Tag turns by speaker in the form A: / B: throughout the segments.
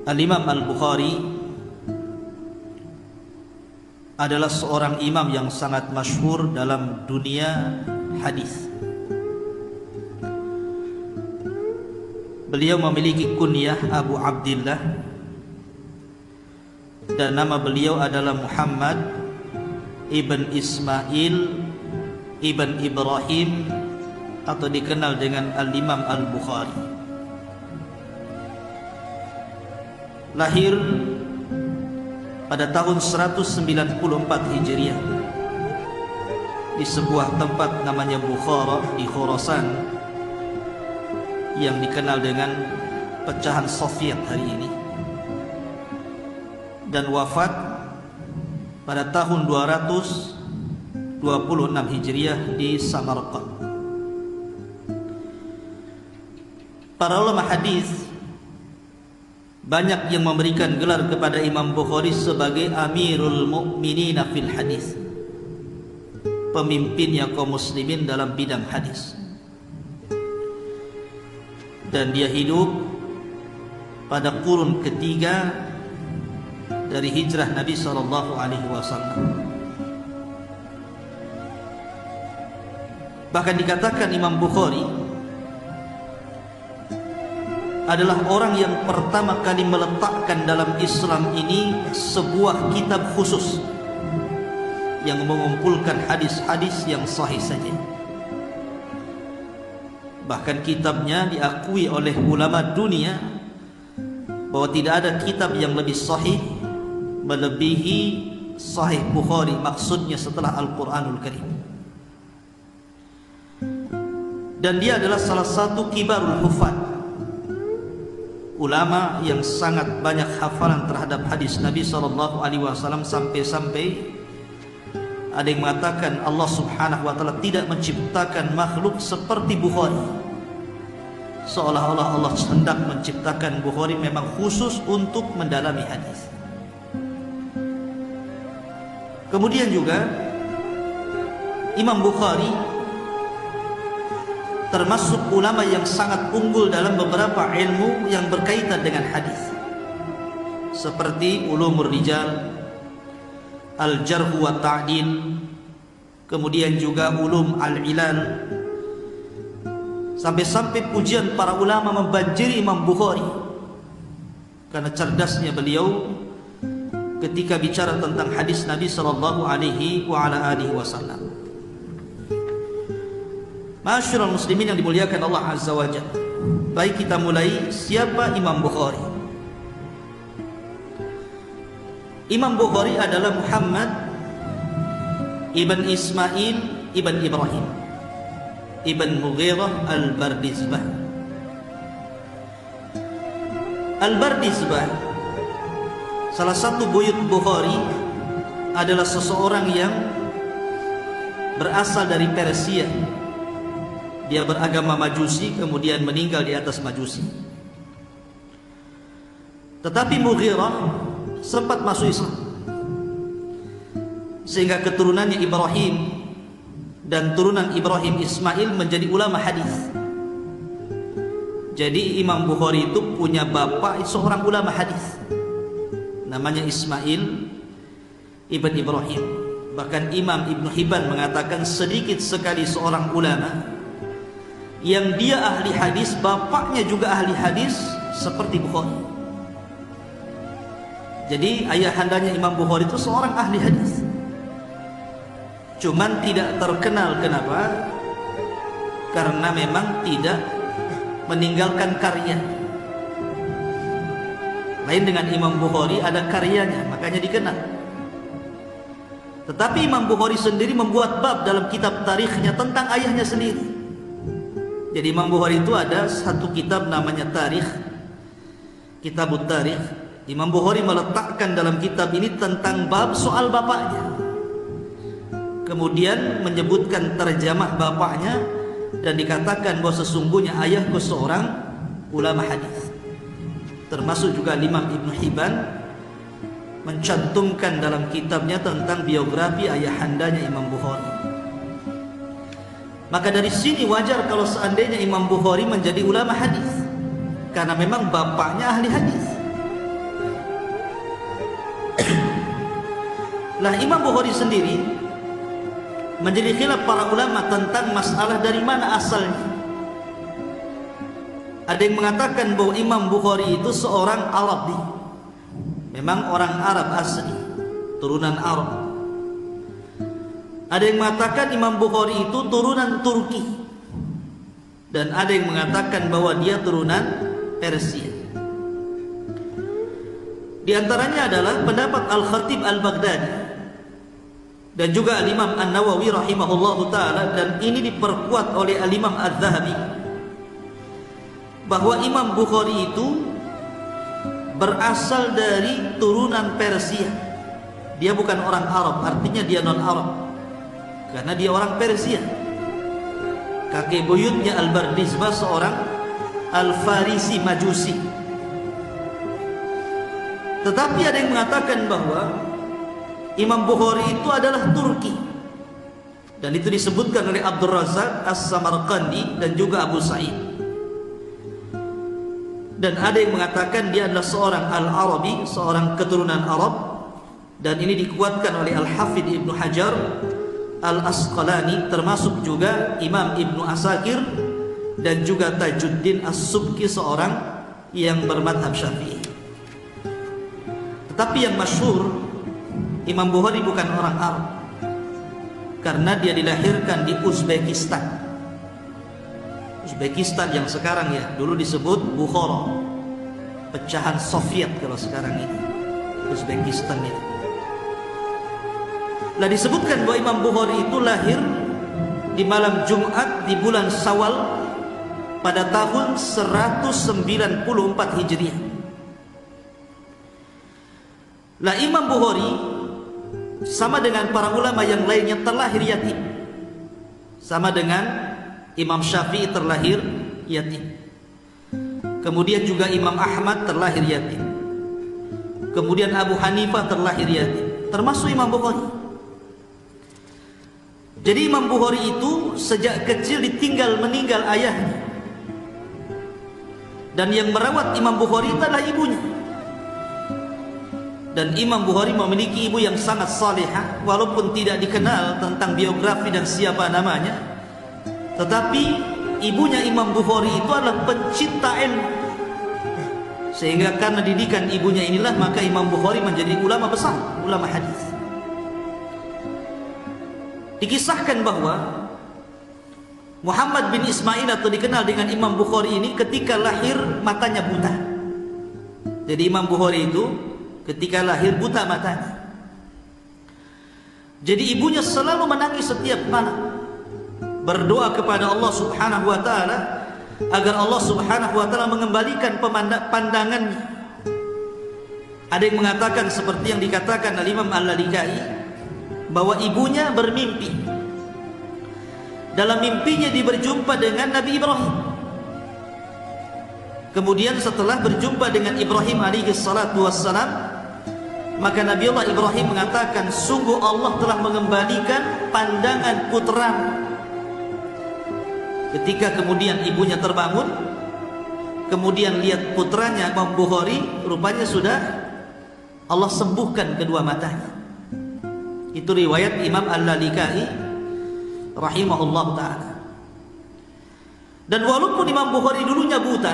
A: Al-Imam Al-Bukhari adalah seorang imam yang sangat masyhur dalam dunia hadis. Beliau memiliki kunyah Abu Abdillah dan nama beliau adalah Muhammad ibn Ismail ibn Ibrahim atau dikenal dengan Al-Imam Al-Bukhari. Lahir pada tahun 194 Hijriah di sebuah tempat namanya Bukhara di Khurasan yang dikenal dengan pecahan Soviet hari ini, dan wafat pada tahun 226 Hijriah di Samarkand. Para ulama hadis banyak yang memberikan gelar kepada Imam Bukhari sebagai Amirul Mukminin fil Hadis, pemimpinnya kaum muslimin dalam bidang hadis. Dan dia hidup pada kurun ketiga dari hijrah Nabi SAW. Bahkan dikatakan Imam Bukhari adalah orang yang pertama kali meletakkan dalam Islam ini sebuah kitab khusus yang mengumpulkan hadis-hadis yang sahih saja. Bahkan kitabnya diakui oleh ulama dunia bahwa tidak ada kitab yang lebih sahih melebihi Sahih Bukhari, maksudnya setelah Al-Quranul Karim. Dan dia adalah salah satu kibarul hufad, ulama yang sangat banyak hafalan terhadap hadis Nabi SAW, sampai-sampai ada yang mengatakan Allah Subhanahu wa ta'ala tidak menciptakan makhluk seperti Bukhari, seolah-olah Allah hendak menciptakan Bukhari memang khusus untuk mendalami hadis. Kemudian juga Imam Bukhari termasuk ulama yang sangat unggul dalam beberapa ilmu yang berkaitan dengan hadis, seperti ulumur rijal, al-jarh wa ta'dil, kemudian juga ulum al-ilal. Sampai-sampai pujian para ulama membanjiri Imam Bukhari karena cerdasnya beliau ketika bicara tentang hadis Nabi sallallahu alaihi wasallam. Masyarul muslimin yang dimuliakan Allah Azza wa Jalla. Baik, kita mulai. Siapa Imam Bukhari? Imam Bukhari adalah Muhammad ibn Ismail ibn Ibrahim ibn Mughirah al-Bardizbah. Al-Bardizbah, salah satu buyut Bukhari, adalah seseorang yang berasal dari Persia. Dia beragama Majusi, kemudian meninggal di atas Majusi. Tetapi Mughirah sempat masuk Islam, sehingga keturunannya Ibrahim dan turunan Ibrahim Ismail menjadi ulama hadis. Jadi Imam Bukhari itu punya bapak seorang ulama hadis, namanya Ismail ibn Ibrahim. Bahkan Imam Ibn Hibban mengatakan sedikit sekali seorang ulama yang dia ahli hadis, bapaknya juga ahli hadis seperti Bukhari. Jadi ayahandanya Imam Bukhari itu seorang ahli hadis, cuman tidak terkenal. Kenapa? Karena memang tidak meninggalkan karya. Lain dengan Imam Bukhari, ada karyanya, makanya dikenal. Tetapi Imam Bukhari sendiri membuat bab dalam kitab tarikhnya tentang ayahnya sendiri. Jadi Imam Bukhari itu ada satu kitab namanya Tarikh, Kitabut Tarikh. Imam Bukhari meletakkan dalam kitab ini tentang bab soal bapaknya, kemudian menyebutkan terjemah bapaknya, dan dikatakan bahwa sesungguhnya ayahku seorang ulama hadis. Termasuk juga Imam Ibn Hibban mencantumkan dalam kitabnya tentang biografi ayahandanya Imam Bukhari. Maka dari sini wajar kalau seandainya Imam Bukhari menjadi ulama hadis, karena memang bapaknya ahli hadis. Lah Imam Bukhari sendiri menjadi khilaf para ulama tentang masalah dari mana asalnya. Ada yang mengatakan bahwa Imam Bukhari itu seorang Arabi, memang orang Arab asli, turunan Arab. Ada yang mengatakan Imam Bukhari itu turunan Turki, dan ada yang mengatakan bahwa dia turunan Persia. Di antaranya adalah pendapat Al-Khatib Al-Baghdadi dan juga Al-Imam An-Nawawi rahimahullahu ta'ala, dan ini diperkuat oleh Al-Imam Al-Zahabi, bahwa Imam Bukhari itu berasal dari turunan Persia. Dia bukan orang Arab, artinya dia non-Arab, karena dia orang Persia. Kakek buyutnya Al-Bardizbah seorang Al-Farisi Majusi. Tetapi ada yang mengatakan bahwa Imam Bukhari itu adalah Turki, dan itu disebutkan oleh Abdul Razak As-Samarqandi dan juga Abu Sa'id. Dan ada yang mengatakan dia adalah seorang Al-Arabi, seorang keturunan Arab, dan ini dikuatkan oleh Al-Hafidh Ibnu Hajar Al-Asqalani, termasuk juga Imam Ibnu Asakir dan juga Tajuddin As-Subki, seorang yang bermadhab Syafi'i. Tetapi yang masyhur, Imam Bukhari bukan orang Arab, karena dia dilahirkan di Uzbekistan. Uzbekistan yang sekarang ya, dulu disebut Bukhara, pecahan Soviet kalau sekarang ini Uzbekistan itu. Nah, disebutkan bahwa Imam Bukhari itu lahir di malam Jumat di bulan Syawal pada tahun 194 Hijriah. Lah Imam Bukhari sama dengan para ulama yang lainnya terlahir yatim, sama dengan Imam Syafi'i terlahir yatim, kemudian juga Imam Ahmad terlahir yatim, kemudian Abu Hanifah terlahir yatim, termasuk Imam Bukhari. Jadi Imam Bukhari itu sejak kecil ditinggal meninggal ayahnya, dan yang merawat Imam Bukhari itu adalah ibunya. Dan Imam Bukhari memiliki ibu yang sangat salihah, walaupun tidak dikenal tentang biografi dan siapa namanya, tetapi ibunya Imam Bukhari itu adalah pencinta ilmu, sehingga karena didikan ibunya inilah maka Imam Bukhari menjadi ulama besar, ulama hadis. Dikisahkan bahwa Muhammad bin Ismail atau dikenal dengan Imam Bukhari ini ketika lahir matanya buta. Jadi Imam Bukhari itu ketika lahir buta matanya. Jadi ibunya selalu menangis setiap malam, berdoa kepada Allah Subhanahu wa taala agar Allah Subhanahu wa taala mengembalikan pandangannya. Ada yang mengatakan seperti yang dikatakan oleh Imam Al-Lalikai, bahwa ibunya bermimpi. Dalam mimpinya dia berjumpa dengan Nabi Ibrahim. Kemudian setelah berjumpa dengan Ibrahim alaihi salatu wassalam, maka Nabi Allah Ibrahim mengatakan, sungguh Allah telah mengembalikan pandangan putramu. Ketika kemudian ibunya terbangun, kemudian lihat putranya Imam Bukhari, rupanya sudah Allah sembuhkan kedua matanya. Itu riwayat Imam Al-Lalikai rahimahullah ta'ala. Dan walaupun Imam Bukhari dulunya buta,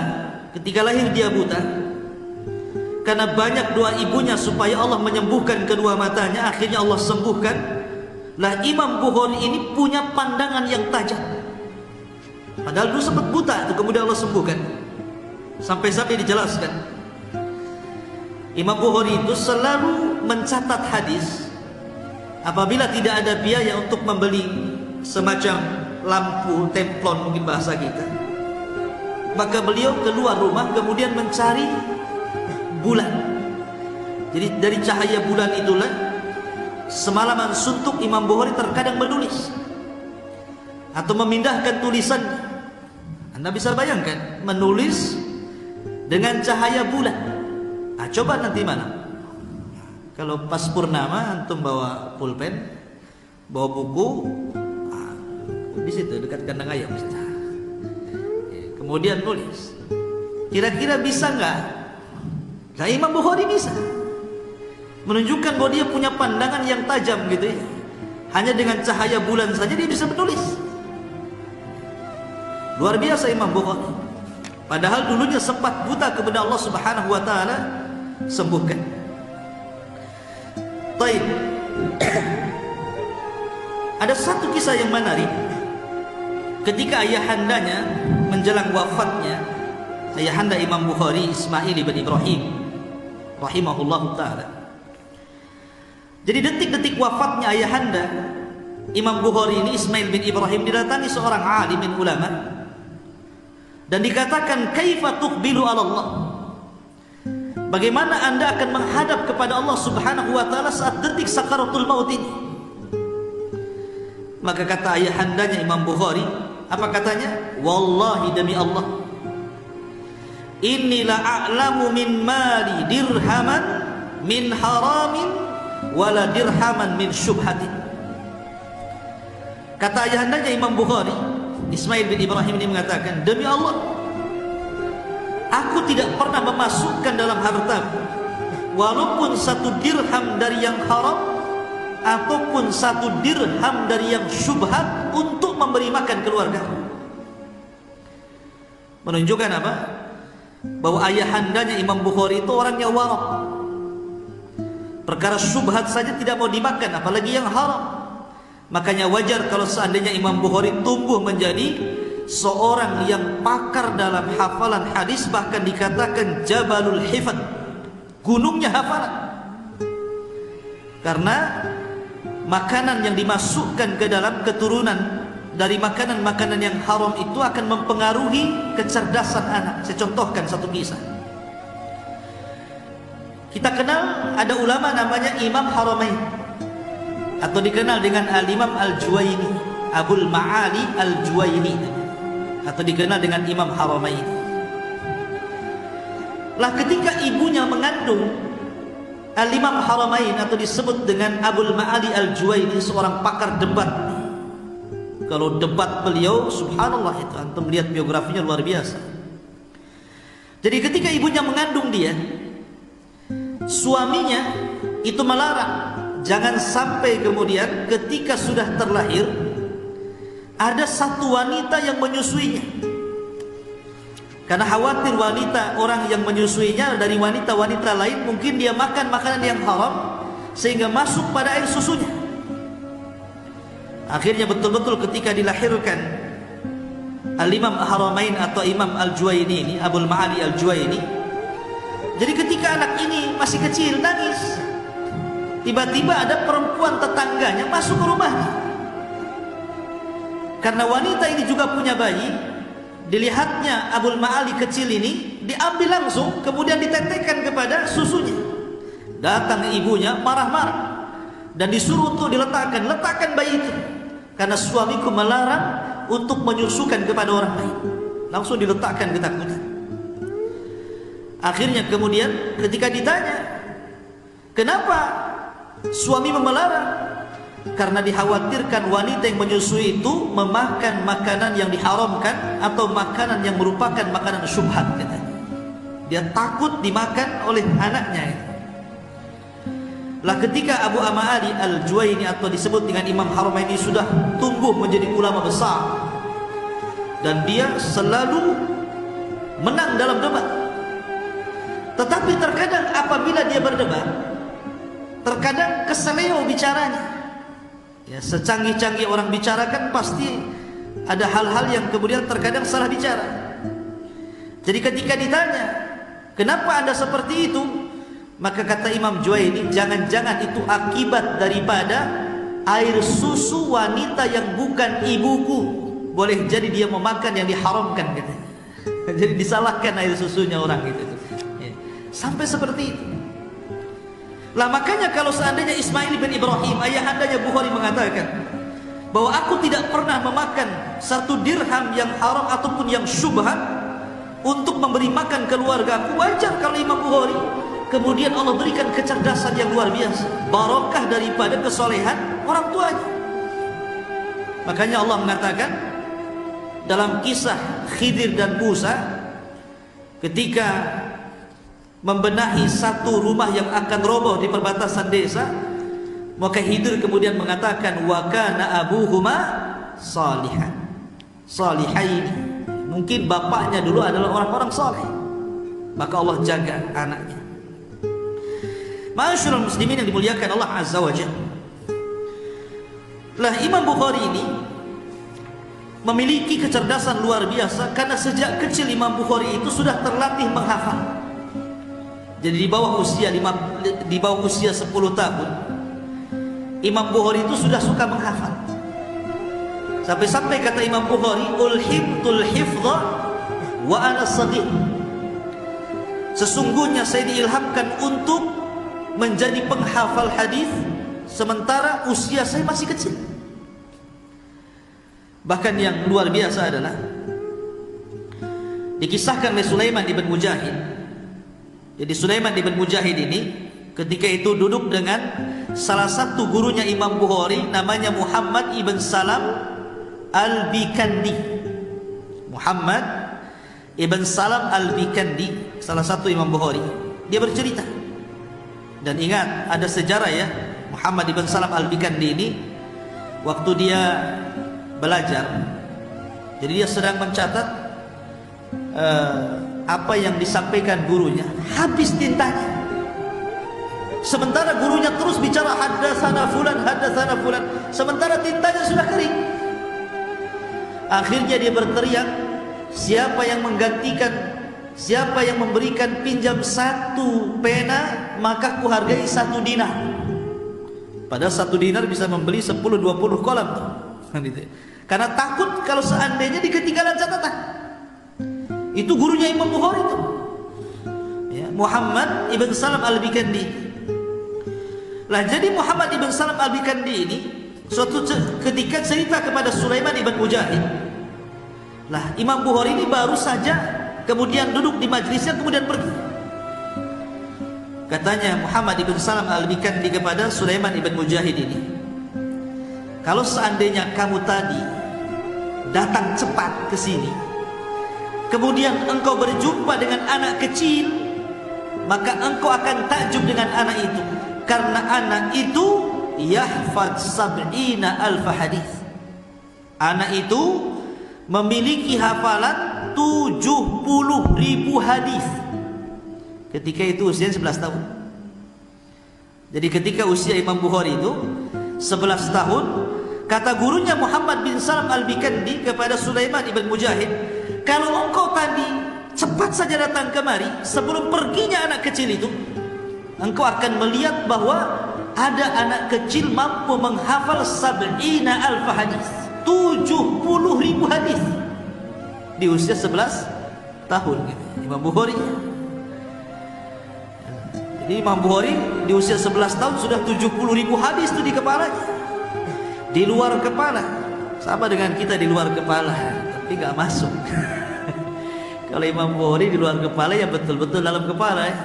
A: ketika lahir dia buta, karena banyak doa ibunya supaya Allah menyembuhkan kedua matanya, akhirnya Allah sembuhkan. Lah Imam Bukhari ini punya pandangan yang tajam, padahal dulu sempat buta, itu kemudian Allah sembuhkan. Sampai-sampai dijelaskan, Imam Bukhari itu selalu mencatat hadis. Apabila tidak ada biaya untuk membeli semacam lampu templon, mungkin bahasa kita, maka beliau keluar rumah kemudian mencari bulan. Jadi dari cahaya bulan itulah semalaman suntuk Imam Bukhari terkadang menulis atau memindahkan tulisannya. Anda bisa bayangkan menulis dengan cahaya bulan. Nah, coba nanti malam kalau pas purnama antum bawa pulpen, bawa buku, di situ dekat kandang ayam, kemudian nulis. Kira-kira bisa nggak? Nah, Imam Bukhari bisa. menunjukkan bahwa dia punya pandangan yang tajam gitu ya. Hanya dengan cahaya bulan saja dia bisa menulis. Luar biasa Imam Bukhari. Padahal dulunya sempat buta kepada Allah Subhanahu wa taala, sembuhkan. Baik. Ada satu kisah yang menarik. Ketika ayahandanya menjelang wafatnya, ayahanda Imam Bukhari Ismail ibn Ibrahim rahimahullahu taala. Jadi detik-detik wafatnya ayahanda Imam Bukhari ini, Ismail bin Ibrahim, didatangi seorang alim min ulama dan dikatakan, kaifa tuqbilu ala Allah? Bagaimana anda akan menghadap kepada Allah Subhanahu wa taala saat detik sakaratul maut ini? Maka kata ayahandanya Imam Bukhari, apa katanya? Wallahi demi Allah, inni la a'lamu min mali dirhaman min haramin wala dirhaman min syubhatin. Kata ayahandanya Imam Bukhari, Ismail bin Ibrahim ini mengatakan, demi Allah, aku tidak pernah memasukkan dalam hartaku walaupun satu dirham dari yang haram ataupun satu dirham dari yang syubhat untuk memberi makan keluarga. Menunjukkan apa? Bahwa ayahandanya Imam Bukhari itu orangnya warok. Perkara syubhat saja tidak mau dimakan, apalagi yang haram. Makanya wajar kalau seandainya Imam Bukhari tumbuh menjadi seorang yang pakar dalam hafalan hadis, bahkan dikatakan Jabalul Hifad, gunungnya hafalan. Karena makanan yang dimasukkan ke dalam keturunan dari makanan-makanan yang haram itu akan mempengaruhi kecerdasan anak. Saya contohkan satu kisah. Kita kenal ada ulama namanya Imam Haramain, atau dikenal dengan Al-Imam Al-Juwaini, Abul Ma'ali Al-Juwaini, atau dikenal dengan Imam Haramain. Lah ketika ibunya mengandung Al-Imam Haramain, atau disebut dengan Abul Ma'ali Al-Juwaini, seorang pakar debat. Kalau debat beliau, subhanallah, itu antum lihat biografinya luar biasa. Jadi ketika ibunya mengandung dia, suaminya itu melarang jangan sampai kemudian ketika sudah terlahir ada satu wanita yang menyusuinya, karena khawatir wanita orang yang menyusuinya dari wanita-wanita lain mungkin dia makan makanan yang haram sehingga masuk pada air susunya. Akhirnya betul-betul ketika dilahirkan Al-Imam Haramain atau Imam Al-Juwaini ini, Abul Ma'ali Al-Juwaini, jadi ketika anak ini masih kecil nangis, tiba-tiba ada perempuan tetangganya masuk ke rumahnya. Karena wanita ini juga punya bayi, dilihatnya Abul Ma'ali kecil ini, diambil langsung kemudian ditetekkan kepada susunya. Datang ibunya marah-marah dan disuruh untuk letakkan bayi itu, karena suamiku melarang untuk menyusukan kepada orang lain. Langsung diletakkan ketakutan. Akhirnya kemudian ketika ditanya, kenapa suami melarang? Karena dikhawatirkan wanita yang menyusui itu memakan makanan yang diharamkan atau makanan yang merupakan makanan syubhat, katanya. Dia takut dimakan oleh anaknya. Lah ketika Abu Ma'ali Al-Juwaini atau disebut dengan Imam Haramain ini sudah tumbuh menjadi ulama besar, dan dia selalu menang dalam debat. Tetapi terkadang apabila dia berdebat, terkadang keseleo bicaranya. Ya, secanggih-canggih orang bicara kan pasti ada hal-hal yang kemudian terkadang salah bicara. Jadi ketika ditanya, kenapa anda seperti itu? Maka kata Imam Juwaini, jangan-jangan itu akibat daripada air susu wanita yang bukan ibuku. Boleh jadi dia memakan yang diharamkan, katanya. Jadi disalahkan air susunya orang itu. Ya. Sampai seperti itu. Lah makanya kalau seandainya Ismail bin Ibrahim, ayahandanya Bukhari, mengatakan bahwa aku tidak pernah memakan satu dirham yang haram ataupun yang syubhat untuk memberi makan keluarga aku, wajar kalau Imam Bukhari kemudian Allah berikan kecerdasan yang luar biasa, barokah daripada kesolehan orang tuanya. Makanya Allah mengatakan dalam kisah Khidir dan Musa, ketika membenahi satu rumah yang akan roboh di perbatasan desa. Maka Khidir kemudian mengatakan, wa kana abuhuma salihan, salihaini, mungkin bapaknya dulu adalah orang-orang saleh, maka Allah jaga anaknya. Ma'asyiral muslimin yang dimuliakan Allah Azza wa Jalla, lah Imam Bukhari ini memiliki kecerdasan luar biasa, karena sejak kecil Imam Bukhari itu sudah terlatih menghafal. Jadi di bawah usia 10 tahun Imam Bukhari itu sudah suka menghafal. Sampai-sampai kata Imam Bukhari, ulhibtul hifdha wa ana shaghir, sesungguhnya saya diilhamkan untuk menjadi penghafal hadis sementara usia saya masih kecil. Bahkan yang luar biasa adalah dikisahkan oleh Sulaiman ibn Mujahid. Jadi Sulaiman ibn Mujahid ini ketika itu duduk dengan salah satu gurunya Imam Bukhari, namanya Muhammad ibn Salam al-Bikandi. Muhammad ibn Salam al-Bikandi, salah satu Imam Bukhari. Dia bercerita, dan ingat ada sejarah ya, Muhammad ibn Salam al-Bikandi ini waktu dia belajar, jadi dia sedang mencatat apa yang disampaikan gurunya, habis tintanya. Sementara gurunya terus bicara haddatsana fulan, sementara tintanya sudah kering. Akhirnya dia berteriak, siapa yang menggantikan, siapa yang memberikan pinjam 1 pena, maka kuhargai 1 dinar. Padahal 1 dinar bisa membeli 10-20 kolam tuh. Karena takut kalau seandainya ketinggalan catatan. Itu gurunya Imam Bukhari itu ya, Muhammad ibn Salam al-Bikandi. Lah jadi Muhammad ibn Salam al-Bikandi ini suatu ketika cerita kepada Sulaiman ibn Mujahid. Lah Imam Bukhari ini baru saja kemudian duduk di majlisnya, kemudian pergi. Katanya Muhammad ibn Salam al-Bikandi kepada Sulaiman ibn Mujahid ini, kalau seandainya kamu tadi datang cepat ke sini, kemudian engkau berjumpa dengan anak kecil, maka engkau akan takjub dengan anak itu, karena anak itu yahfaz 70.000 hadis. Anak itu memiliki hafalan 70.000 hadis. Ketika itu usia 11 tahun. Jadi ketika usia Imam Bukhari itu 11 tahun, kata gurunya Muhammad bin Salam al-Bikandi kepada Sulaiman ibn Mujahid, kalau engkau tadi cepat saja datang kemari sebelum perginya anak kecil itu, engkau akan melihat bahwa ada anak kecil mampu menghafal 70.000 hadis, 70.000 hadis di usia 11 tahun gitu. Imam Bukhari. Jadi Imam Bukhari di usia 11 tahun sudah 70.000 hadis itu di kepalanya. Di luar kepala, sama dengan kita di luar kepala, tapi gak masuk. Kalau Imam Bukhari di luar kepala, ya betul-betul dalam kepala ya.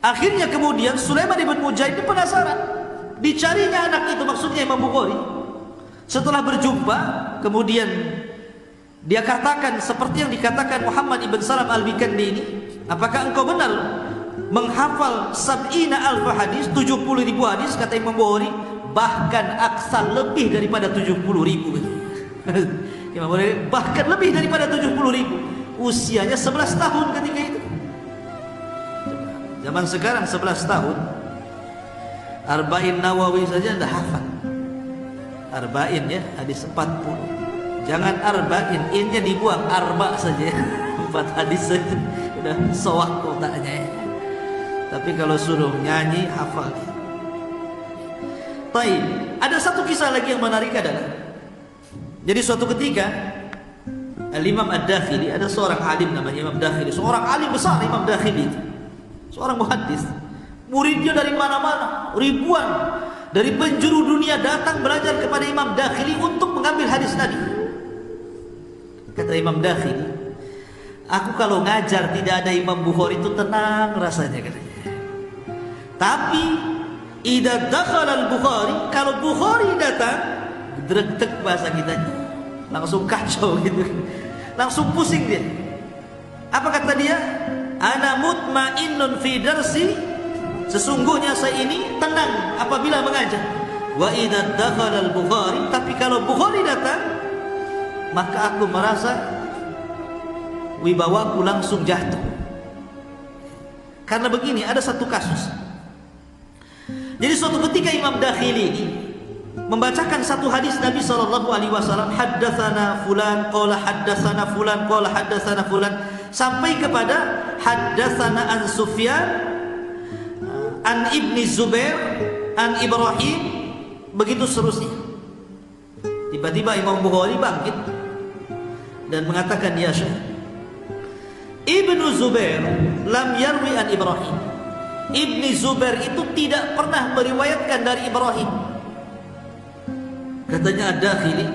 A: Akhirnya kemudian Sulaiman ibn Mujahid penasaran, dicarinya anak itu, maksudnya Imam Bukhari. Setelah berjumpa, kemudian dia katakan seperti yang dikatakan Muhammad ibn Salam al-Bikandi ini, apakah engkau benar menghafal 70.000 hadis, 70.000 hadis? Kata Imam Bukhari, bahkan aksar, lebih daripada 70.000. Imam Bukhari bahkan lebih daripada 70.000. Usianya 11 tahun ketika itu. Zaman sekarang 11 tahun Arba'in Nawawi saja dah hafal. Arba'in ya, hadis 40. Jangan arba'in, innya dibuang, arba saja. 4 hadis saja udah sowak kotaknya ya. Tapi kalau suruh nyanyi, hafal. Baik, ada satu kisah lagi yang menarik adalah, jadi suatu ketika Al-Imam Ad-Dakhili, ada seorang alim namanya Imam Dakhili, seorang alim besar Imam Dakhili itu, seorang muhaddis. Muridnya dari mana-mana, ribuan dari penjuru dunia datang belajar kepada Imam Dakhili untuk mengambil hadis Nabi. Kata Imam Dakhili, aku kalau ngajar tidak ada Imam Bukhari itu tenang rasanya katanya. Tapi idza dakhala al-Bukhari, kalau Bukhari datang, dreg-deg bahasa kita, langsung kacau gitu, langsung pusing dia. Apa kata dia? ana mutmainnun fi darsi, sesungguhnya saya ini tenang apabila mengajar. Wa idza dakhala al-Bukhari, tapi kalau Bukhari datang, maka aku merasa wibawaku langsung jatuh. Karena begini, ada satu kasus. Jadi suatu ketika Imam Dakhili ini membacakan satu hadis Nabi SAW, haddatsana fulan qala haddatsana fulan qala haddatsana fulan, sampai kepada haddatsana an Sufyan an Ibni Zubair an Ibrahim, begitu seterusnya. Tiba-tiba Imam Bukhari bangkit dan mengatakan, ya Syekh, Ibnu Zubair lam yarwi an Ibrahim. Ibni Zubair itu tidak pernah meriwayatkan dari Ibrahim. Katanya Ad-Dakhili,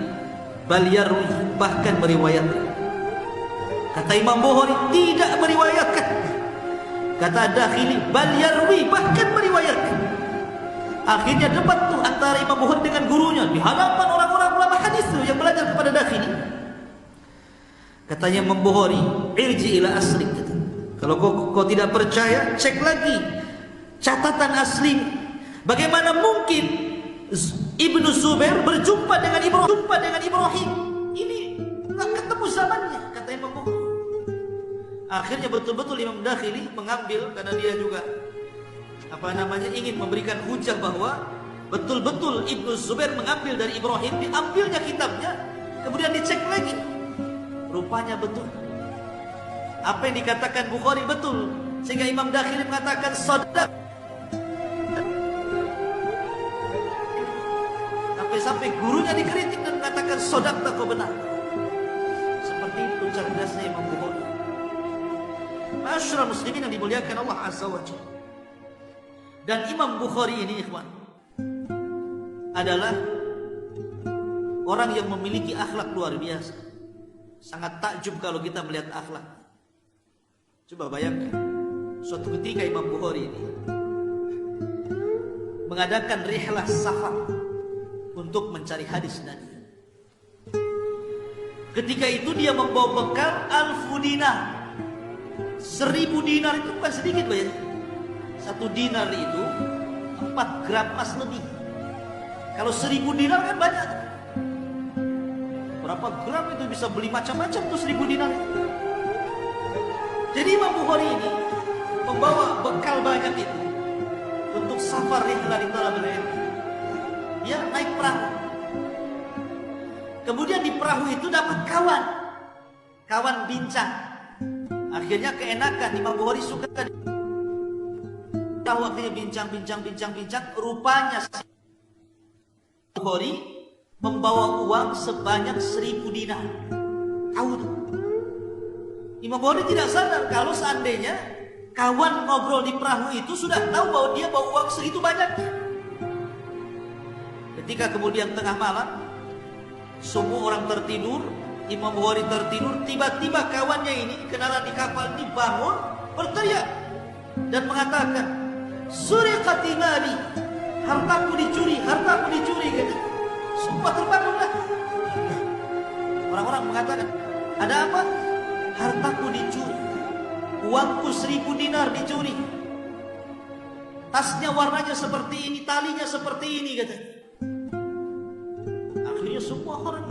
A: bal yarwi, bahkan meriwayatkan. Kata Imam Bukhari, tidak meriwayatkan. Kata Ad-Dakhili, bal yarwi, bahkan meriwayatkan. Akhirnya debat tuh antara Imam Bukhari dengan gurunya di hadapan orang-orang ulama hadis tuh yang belajar kepada Dakhili. Katanya Imam Bukhari, irji ila asli. Kalau kau tidak percaya, cek lagi catatan asli. Bagaimana mungkin Ibnu Zubair berjumpa dengan Ibrahim? Ini nggak ketemu zamannya, kata Imam Bukhari. Akhirnya betul-betul Imam Dakhili mengambil, karena dia juga ingin memberikan hujah bahwa betul-betul Ibnu Zubair mengambil dari Ibrahim, diambilnya kitabnya, kemudian dicek lagi, rupanya betul. Apa yang dikatakan Bukhari betul, sehingga Imam Dakhili mengatakan sadaq. Sampai gurunya dikritik dan mengatakan sadaq, kau benar. Seperti itu cerdasnya Imam Bukhari. Masyarakat muslimin yang dimuliakan Allah Azza wa Jalla. Dan Imam Bukhari ini, ikhwan, adalah orang yang memiliki akhlak luar biasa. Sangat takjub kalau kita melihat akhlak. Coba bayangkan, suatu ketika Imam Bukhari ini mengadakan rihlah safar untuk mencari hadis Nabi. Ketika itu dia membawa bekal 1000 dinar. 1000 dinar itu bukan sedikit, banyak. 1 dinar itu 4 gram emas lebih. Kalau 1000 dinar kan banyak. Berapa gram itu bisa beli macam-macam tuh 1000 dinar. Jadi Imam Bukhari ini membawa bekal banyak itu untuk safar rihlah di talabul ilm. Dia naik perahu. Kemudian di perahu itu dapat kawan bincang. Akhirnya keenakan, Imam Bukhari suka perahu, akhirnya bincang. Rupanya Bukhari membawa uang sebanyak 1000 dinar. Tahu tuh. Imam Bukhari tidak sadar kalau seandainya kawan ngobrol di perahu itu sudah tahu bahwa dia bawa uang segitu banyaknya. Ketika kemudian tengah malam, semua orang tertidur, Imam Bukhari tertidur, tiba-tiba kawannya ini, kenalan di kapal ini bangun, berteriak dan mengatakan, suriqati mali, hartaku dicuri gitu. Semua terbangunlah. Orang-orang mengatakan, ada apa? Hartaku dicuri, uangku 1000 dinar dicuri, tasnya warnanya seperti ini, talinya seperti ini, katanya. Akhirnya semua orang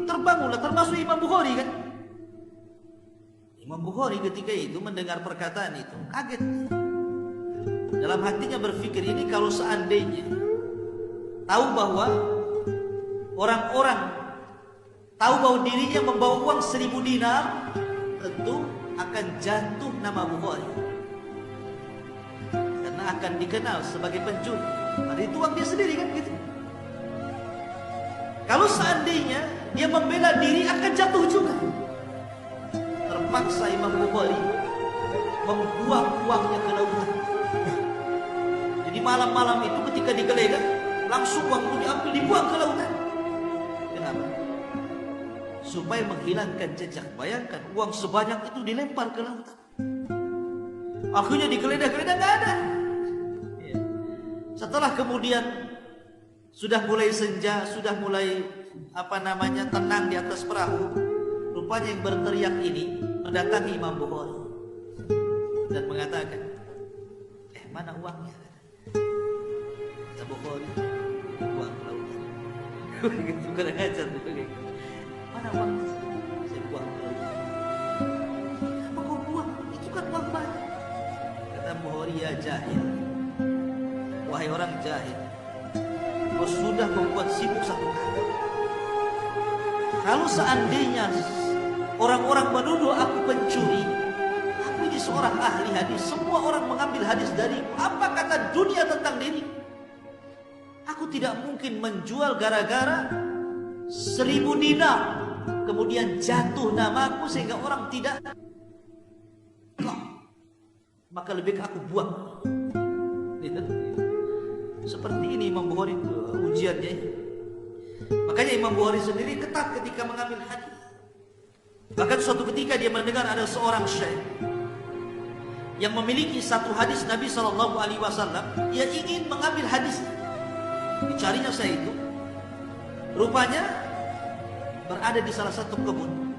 A: terbangunlah, termasuk Imam Bukhari kan. Imam Bukhari ketika itu mendengar perkataan itu kaget. Dalam hatinya berpikir, ini kalau seandainya tahu bahwa orang-orang tahu bahwa dirinya membawa uang 1000 dinar, tentu akan jatuh nama Bukhari, karena akan dikenal sebagai pencuri. Padahal itu uang dia sendiri kan gitu. Kalau seandainya dia membela diri, akan jatuh juga. Terpaksa Imam Bukhari membuang uangnya ke lautan. Jadi malam-malam itu ketika digeledah, langsung uang itu diambil, dibuang ke lautan. Kenapa? Supaya menghilangkan jejak. Bayangkan, uang sebanyak itu dilempar ke lautan. Akhirnya digeledah-geledah, nggak ada. Setelah kemudian sudah mulai senja, sudah mulai tenang di atas perahu, rupanya yang berteriak ini mendatangi Imam Bukhari. dan mengatakan, mana uangnya? Kata Bukhari, uang lautan. Begitu kadang ajar begitu. Mana uangnya? Saya buang lautan. Apa kau buang? Itu kan uang banyak. Kata Bukhari, ya jahil. Wahai orang jahil, kau sudah membuat sibuk satu kali. Kalau seandainya orang-orang menuduh aku pencuri, aku ini seorang ahli hadis, semua orang mengambil hadis dariku, apa kata dunia tentang diri? Aku tidak mungkin menjual gara-gara 1000 dinar, kemudian jatuh namaku sehingga orang tidak, maka lebih baik aku buang. Seperti ini Imam Bukhari ujiannya. Makanya Imam Bukhari sendiri ketat ketika mengambil hadis. Bahkan suatu ketika dia mendengar ada seorang syekh yang memiliki satu hadis Nabi SAW, dia ingin mengambil hadis. Dicarinya saya itu, rupanya berada di salah satu kebun.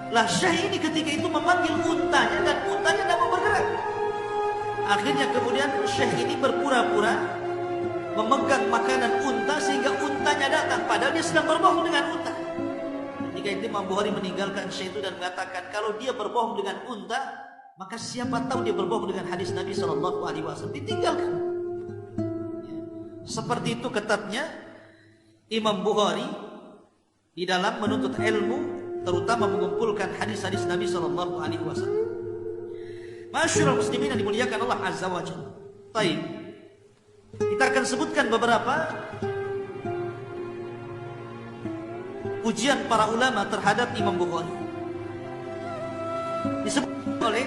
A: Lah syekh ini ketika itu memanggil untanya dan untanya tidak mau bergerak. Akhirnya kemudian syekh ini berpura-pura memegang makanan unta sehingga untanya datang, padahal dia sedang berbohong dengan unta. Ketika itu Imam Bukhari meninggalkan syekh itu dan mengatakan, kalau dia berbohong dengan unta, maka siapa tahu dia berbohong dengan hadis Nabi SAW. Ditinggalkan. Seperti itu ketatnya Imam Bukhari di dalam menuntut ilmu, terutama mengumpulkan hadis-hadis Nabi SAW. Masyaallah muslimin yang dimuliakan Allah Azza wa Jalla. Baik, kita akan sebutkan beberapa pujian para ulama terhadap Imam Bukhari. Disebut oleh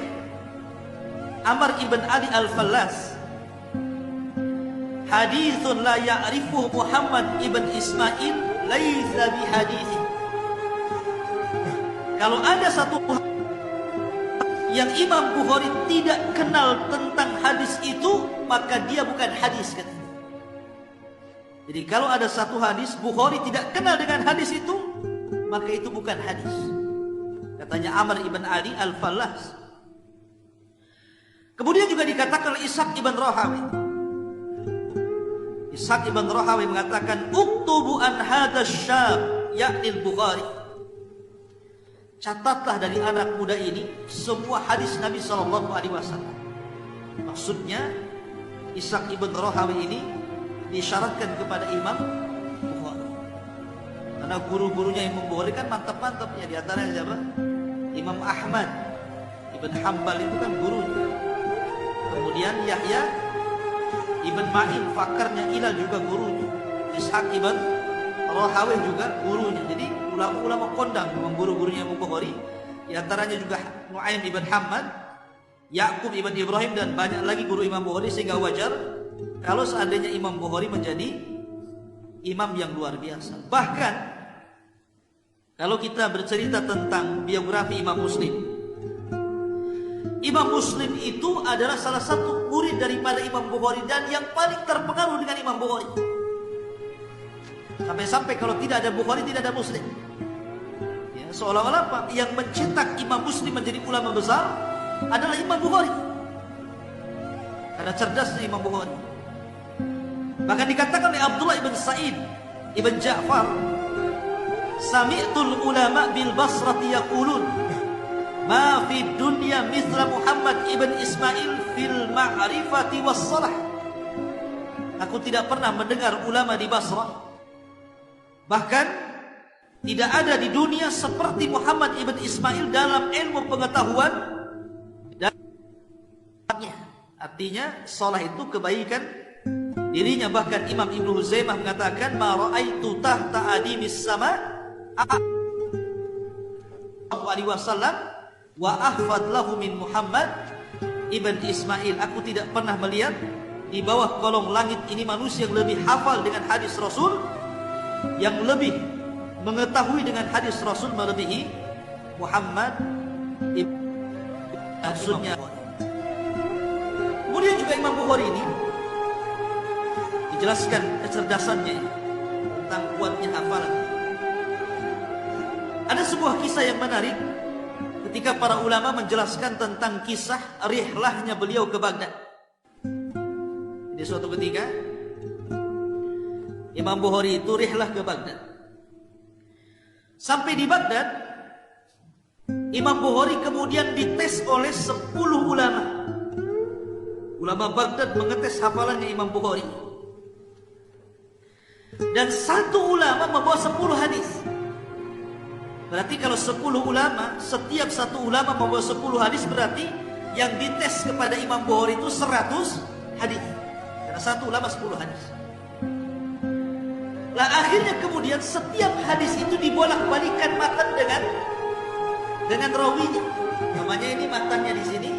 A: Amr ibn Ali al-Fallas, hadithun la ya'rifuhu Muhammad ibn Ismail laisa bihadithi. Kalau ada satu yang Imam Bukhari tidak kenal tentang hadis itu, maka dia bukan hadis, katanya. Jadi kalau ada satu hadis Bukhari tidak kenal dengan hadis itu, maka itu bukan hadis, katanya Amr ibn Ali al-Fallas. Kemudian juga dikatakan oleh Ishaq ibn Rahawi. Ishaq ibn Rahawi mengatakan, uktubu an hadha syab yakni al-Bukhari. Catatlah dari anak muda ini semua hadis Nabi SAW. Maksudnya Ishaq ibn Rahawi ini disyaratkan kepada Imam Bukhari, karena guru-gurunya Imam Bukhari kan mantap-mantap ya. Di antaranya siapa? Imam Ahmad ibn Hanbal itu kan gurunya. Kemudian Yahya ibn Ma'in fakarnya Ilal juga gurunya. Ishaq ibn Rahawi juga gurunya. Jadi ulama-ulama kondang memang guru-gurunya Imam Bukhari. Di antaranya juga Nu'aim ibn Hamad, Ya'qub ibn Ibrahim, dan banyak lagi guru Imam Bukhari. Sehingga wajar kalau seandainya Imam Bukhari menjadi imam yang luar biasa. Bahkan kalau kita bercerita tentang biografi Imam Muslim, Imam Muslim itu adalah salah satu murid daripada Imam Bukhari dan yang paling terpengaruh dengan Imam Bukhari. Sampai-sampai kalau tidak ada Bukhari, tidak ada Muslim. Ya, seolah-olah apa? Yang mencetak Imam Muslim menjadi ulama besar adalah Imam Bukhari, karena cerdasnya Imam Bukhari. Bahkan dikatakan oleh Abdullah ibn Sa'id ibn Ja'far, sami'tul ulama bil Basrati yaqulun ma fi dunya mithla Muhammad ibn Ismail fil ma'rifati was salah. Aku tidak pernah mendengar ulama di Basrah, bahkan tidak ada di dunia seperti Muhammad ibn Ismail dalam ilmu pengetahuan dan artinya salah itu kebaikan dirinya. Bahkan Imam Ibnu Huzaimah mengatakan, ma ra'aitu tahta adimis sama alaihi wasallam wa ahfad lahu min Muhammad ibn Ismail. Aku tidak pernah melihat di bawah kolong langit ini manusia yang lebih hafal dengan hadis Rasul, yang lebih mengetahui dengan hadis Rasul melebihi Muhammad ibn maksudnya. Kemudian juga Imam Bukhari ini dijelaskan kecerdasannya tentang kuatnya hafalan. Ada sebuah kisah yang menarik ketika para ulama menjelaskan tentang kisah rihlahnya beliau ke Baghdad. Di suatu ketika Imam Bukhari itu rihlah ke Baghdad. Sampai di Baghdad, Imam Bukhari kemudian dites oleh 10 ulama. Ulama Baghdad mengetes hafalannya Imam Bukhari. Dan satu ulama membawa 10 hadis. Berarti kalau 10 ulama, setiap satu ulama membawa 10 hadis, berarti yang dites kepada Imam Bukhari itu 100 hadis. Karena satu ulama 10 hadis. Lah akhirnya kemudian setiap hadis itu dibolak-balikan matan dengan rawinya. Namanya ini matannya di sini,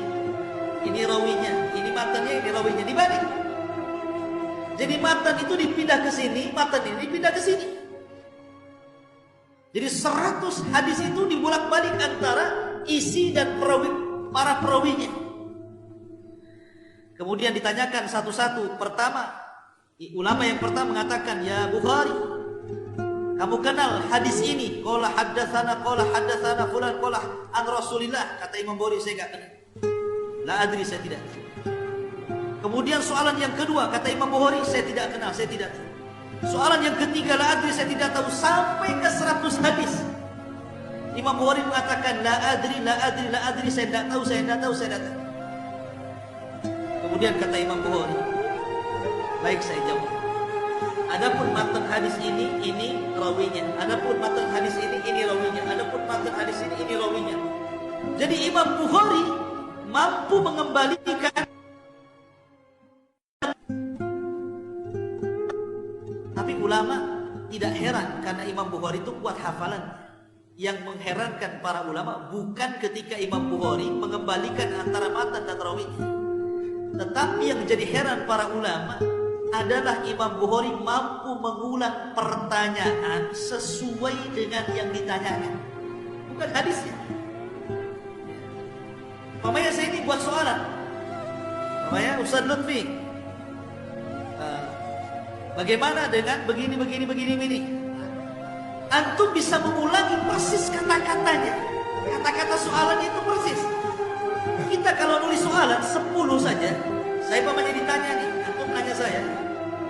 A: ini rawinya, ini matannya, ini rawinya, dibalik. Jadi matan itu dipindah ke sini, matan ini dipindah ke sini. Jadi 100 hadis itu dibolak-balik antara isi dan para perawinya. Kemudian ditanyakan satu-satu. Pertama, ulama yang pertama mengatakan, "Ya Bukhari, kamu kenal hadis ini? Qala haddatsana fulan qala an Rasulillah." Kata Imam Bukhari, "Saya enggak kenal." La adri, saya tidak. Kemudian soalan yang kedua, kata Imam Bukhari, "Saya tidak kenal, saya tidak tahu." Soalan yang ketiga, la adri, saya tidak tahu, sampai ke 100 hadis. Imam Bukhari mengatakan, la adri, saya tidak tahu, saya tidak tahu, saya tidak tahu. Kemudian kata Imam Bukhari, baik, saya jawab. Adapun matan hadis ini rawinya. Adapun matan hadis ini rawinya. Adapun matan hadis ini rawinya. Jadi Imam Bukhari mampu mengembalikan. Tapi ulama tidak heran karena Imam Bukhari itu kuat hafalan. Yang mengherankan para ulama bukan ketika Imam Bukhari mengembalikan antara matan dan rawinya. Tetapi yang menjadi heran para ulama adalah Imam Bukhari mampu mengulang pertanyaan sesuai dengan yang ditanyakan. Bukan hadisnya. Mamanya saya ini buat soalan. Mamanya Ustaz Lutfi, bagaimana dengan begini. Antum bisa mengulangi persis kata-katanya. Kata-kata soalannya itu persis. Kita kalau nulis soalan 10 saja, saya mamanya ditanya nih, antum nanya saya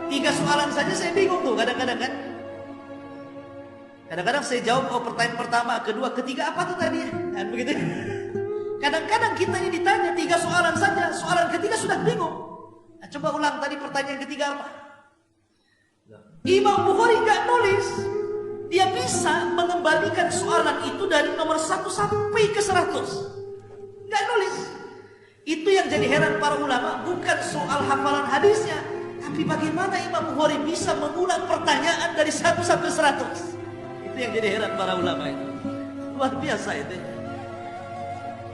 A: 3 soalan saja saya bingung tuh kadang-kadang kan. Kadang-kadang saya jawab pertanyaan pertama, kedua, ketiga apa tuh tadi? Kan begitu. Kadang-kadang kita ini ditanya 3 soalan saja, soalan ketiga sudah bingung. Nah, coba ulang tadi pertanyaan ketiga apa? Imam Bukhari nggak nulis, dia bisa mengembalikan soalan itu dari nomor 1 sampai ke 100. Nggak nulis. Itu yang jadi heran para ulama, bukan soal hafalan hadisnya, tapi bagaimana Imam Bukhari bisa mengulang pertanyaan dari 1 sampai 100. Itu yang jadi heran para ulama itu. Luar biasa itu.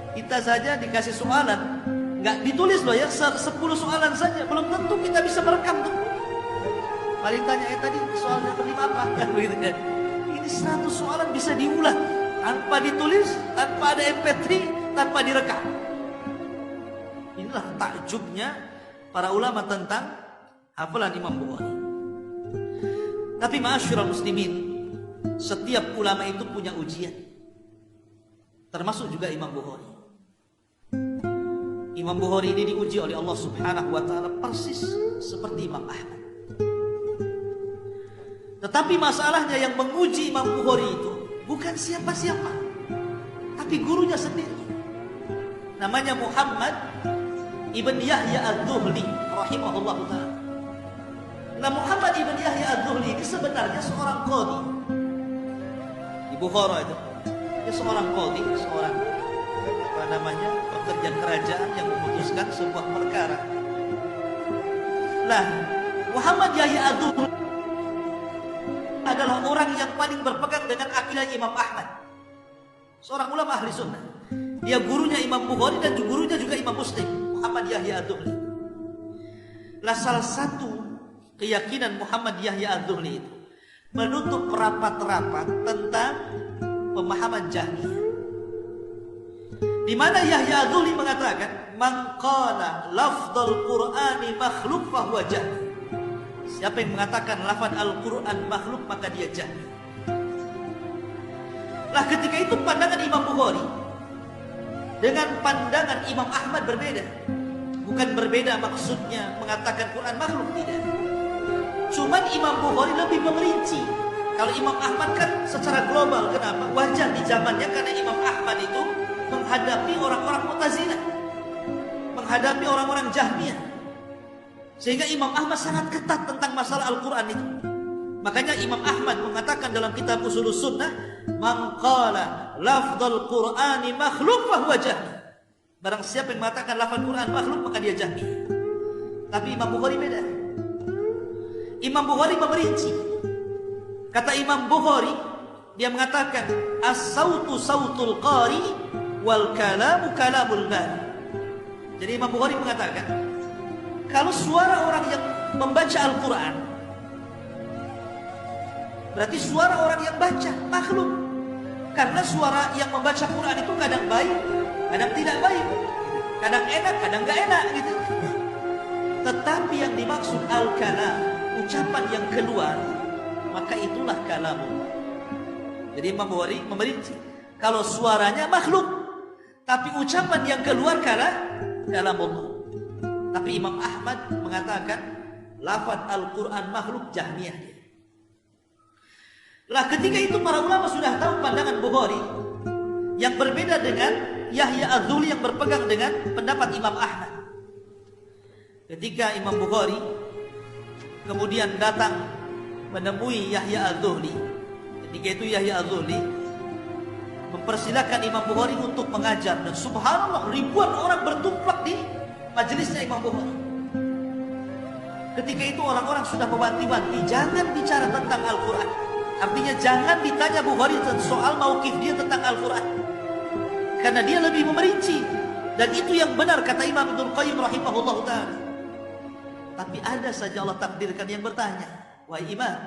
A: Kita saja dikasih soalan, nggak ditulis loh ya, 10 soalan saja, belum tentu kita bisa merekam tuh. Paling tanya tadi soalnya kelima apa? Kan begitu kan. Ini 100 soalan bisa diulang tanpa ditulis, tanpa ada MP3, tanpa direkam. Inilah takjubnya para ulama tentang hafalan Imam Bukhari. Tapi ma'asyiral muslimin, setiap ulama itu punya ujian. Termasuk juga Imam Bukhari. Imam Bukhari ini diuji oleh Allah Subhanahu wa taala persis seperti Imam Ahmad. Tetapi masalahnya yang menguji Imam Bukhari itu bukan siapa-siapa, tapi gurunya sendiri. Namanya Muhammad ibn Yahya ad-Dhuhli rahimahullahu ta'ala. Nah, Muhammad ibn Yahya ad-Dhuhli ini sebenarnya seorang qadhi di Bukhara itu. Dia seorang qadhi, seorang pekerja kerajaan yang memutuskan sebuah perkara. Nah, Muhammad Yahya ad-Dhuhli adalah orang yang paling berpegang dengan akidah Imam Ahmad, seorang ulama ahli sunnah. Dia gurunya Imam Bukhari dan gurunya juga Imam Muslim, Muhammad Yahya ad-Dhuhli. Lah salah satu keyakinan Muhammad Yahya ad-Dhuhli itu menutup rapat-rapat tentang pemahaman Jahmiyah, di mana Yahya ad-Dhuhli mengatakan, "Man qala lafdzul Qur'ani makhluk fa huwa Jahmi." Siapa yang mengatakan lafaz Al-Quran makhluk, maka dia Jahmi. Lah ketika itu pandangan Imam Bukhari, Dengan pandangan Imam Ahmad berbeda. Bukan berbeda maksudnya mengatakan Quran makhluk, tidak. Cuman Imam Bukhari lebih memperinci. Kalau Imam Ahmad kan secara global, kenapa? Wajar di zamannya karena Imam Ahmad itu menghadapi orang-orang Mu'tazilah, menghadapi orang-orang Jahmiyah. Sehingga Imam Ahmad sangat ketat tentang masalah Al-Quran itu. Makanya Imam Ahmad mengatakan dalam kitab Ushulus Sunnah, "Man qala lafdzul Qur'ani makhluk fahuwa jahmi." Barang siapa yang mengatakan lafaz Quran makhluk, maka dia jahmi. Tapi Imam Bukhari beda. Imam Bukhari memperinci. Kata Imam Bukhari, dia mengatakan as-sautu sautul qari wal kalamu kalamul bari. Jadi Imam Bukhari mengatakan, kalau suara orang yang membaca Al-Quran, berarti suara orang yang baca makhluk. Karena suara yang membaca Quran itu kadang baik, kadang tidak baik, kadang enak, kadang gak enak gitu. Tetapi yang dimaksud al-kalam, ucapan yang keluar, maka itulah kalamullah. Jadi Imam Bukhari memperinci, kalau suaranya makhluk, tapi ucapan yang keluar kalamullah. Tapi Imam Ahmad mengatakan lafaz Al-Quran makhluk, Jahmiyah. Lah ketika itu para ulama sudah tahu pandangan Bukhari yang berbeda dengan Yahya Az-Zuhli yang berpegang dengan pendapat Imam Ahmad. Ketika Imam Bukhari kemudian datang menemui Yahya Az-Zuhli, ketika itu Yahya Az-Zuhli mempersilakan Imam Bukhari untuk mengajar, dan subhanallah ribuan orang bertumplak di majelisnya Imam Bukhari. Ketika itu orang-orang sudah mewanti-wanti, jangan bicara tentang Al-Quran. Artinya jangan ditanya Bukhari soal mauqif dia tentang Al-Quran, karena dia lebih memerinci. Dan itu yang benar kata Imam Ibnu Qayyim rahimahullah ta'ala. Tapi ada saja Allah takdirkan yang bertanya, wahai Imam,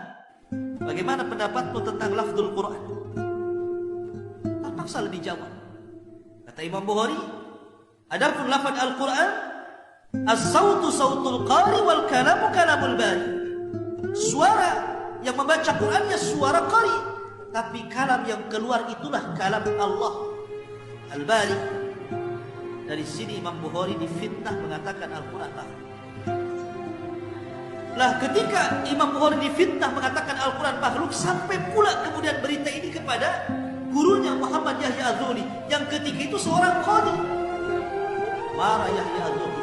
A: bagaimana pendapatmu tentang lafzul Quran? Terpaksa dijawab. Kata Imam Bukhari, adapun lafaz Al-Quran, as-sautu sautul qari wal kalamu kalamul bari. Suara yang membaca Qurannya suara qari, tapi kalam yang keluar itulah kalam Allah Al-Bari. Dari sini Imam Bukhari difitnah mengatakan Al-Quran makhluk. Lah ketika Imam Bukhari difitnah mengatakan Al-Quran makhluk, sampai pula kemudian berita ini kepada gurunya Muhammad Yahya Az-Zuhli, yang ketika itu seorang qadhi. Marah Yahya Az-Zuhli.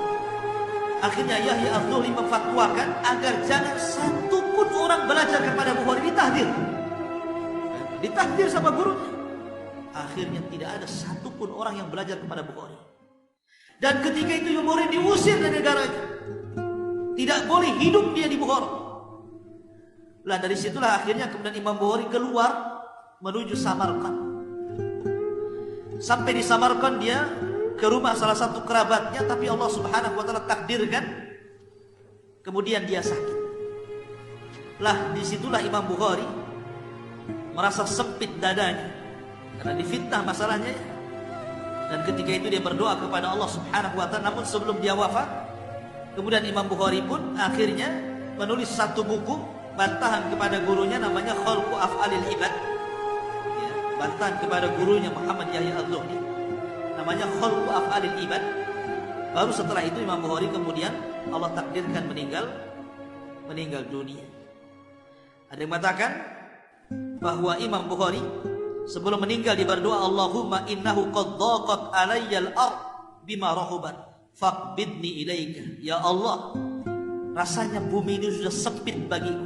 A: Akhirnya Yahya Az-Zuhli memfatwakan agar jangan satu pun orang belajar kepada Bukhari, ditahdir sama gurunya. Akhirnya tidak ada satu pun orang yang belajar kepada Bukhari. Dan ketika itu Imam Bukhari diusir dari negaranya, tidak boleh hidup dia di Bukhara. Lah dari situlah akhirnya kemudian Imam Bukhari keluar menuju Samarkand. Sampai di Samarkand dia ke rumah salah satu kerabatnya, tapi Allah Subhanahu wa taala takdirkan kemudian dia sakit. Lah disitulah Imam Bukhari merasa sempit dadanya karena difitnah masalahnya. Dan ketika itu dia berdoa kepada Allah Subhanahu wa taala. Namun sebelum dia wafat, kemudian Imam Bukhari pun akhirnya menulis satu buku bantahan kepada gurunya, namanya Khalqu Af'alil Ibad. Ya, bantahan kepada gurunya Muhammad Yahya Az-Zuhli, namanya Khalqu Af'alil Ibad. Baru setelah itu Imam Bukhari kemudian Allah takdirkan meninggal dunia. Ada yang mengatakan bahwa Imam Bukhari sebelum meninggal dia berdoa, Allahumma innahu qad dhaqat alayyal ard bima rahubat faqbidni ilaika. Ya Allah, rasanya bumi ini sudah sempit bagiku,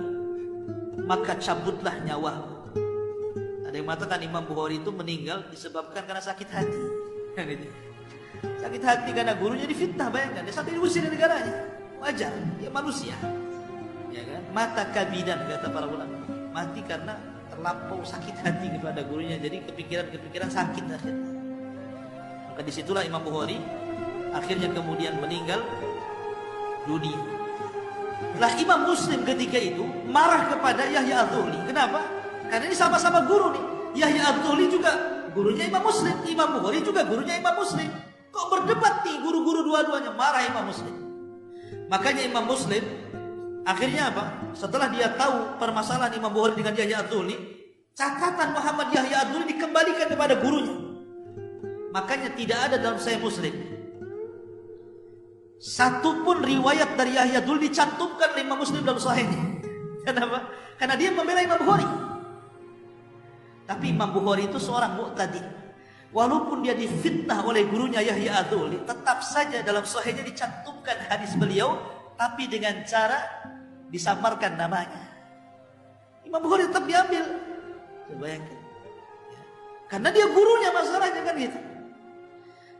A: maka cabutlah nyawaku. Ada yang mengatakan Imam Bukhari itu meninggal disebabkan karena sakit hati. Sakit hati karena gurunya difitnah, bayangkan, dia sampai diusir dari negaranya. Wajar, dia manusia. Ya kan? Mata kabidan kata para ulama. Mati karena terlampau sakit hati kepada gurunya, jadi kepikiran sakit akhirnya. Maka disitulah Imam Bukhari akhirnya kemudian meninggal dunia. Lah Imam Muslim ketika itu marah kepada Yahya Az-Zuhli. Kenapa? Karena ini sama-sama guru nih. Yahya Az-Zuhli juga gurunya Imam Muslim, Imam Bukhari juga gurunya Imam Muslim. Kok berdebat nih guru-guru dua-duanya? Marah Imam Muslim. Makanya Imam Muslim akhirnya apa? Setelah dia tahu permasalahan Imam Bukhari dengan Yahya Az-Zuhli, catatan Muhammad Yahya Az-Zuhli dikembalikan kepada gurunya. Makanya tidak ada dalam Sahih Muslim satupun riwayat dari Yahya dulu dicantumkan oleh Imam Muslim dalam Sahihnya. Kenapa? Karena dia membela Imam Bukhari. Tapi Imam Bukhari itu seorang mu'tadi. Walaupun dia difitnah oleh gurunya Yahya Adzuli, tetap saja dalam Sahihnya dicantumkan hadis beliau, tapi dengan cara disamarkan namanya. Imam Bukhari tetap diambil. Coba bayangkan. Karena dia gurunya, masalahnya kan gitu.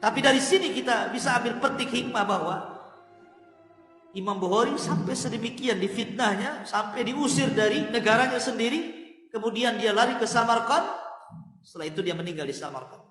A: Tapi dari sini kita bisa ambil petik hikmah bahwa Imam Bukhari sampai sedemikian difitnahnya, sampai diusir dari negaranya sendiri, kemudian dia lari ke Samarkand, setelah itu dia meninggal di Samarkand.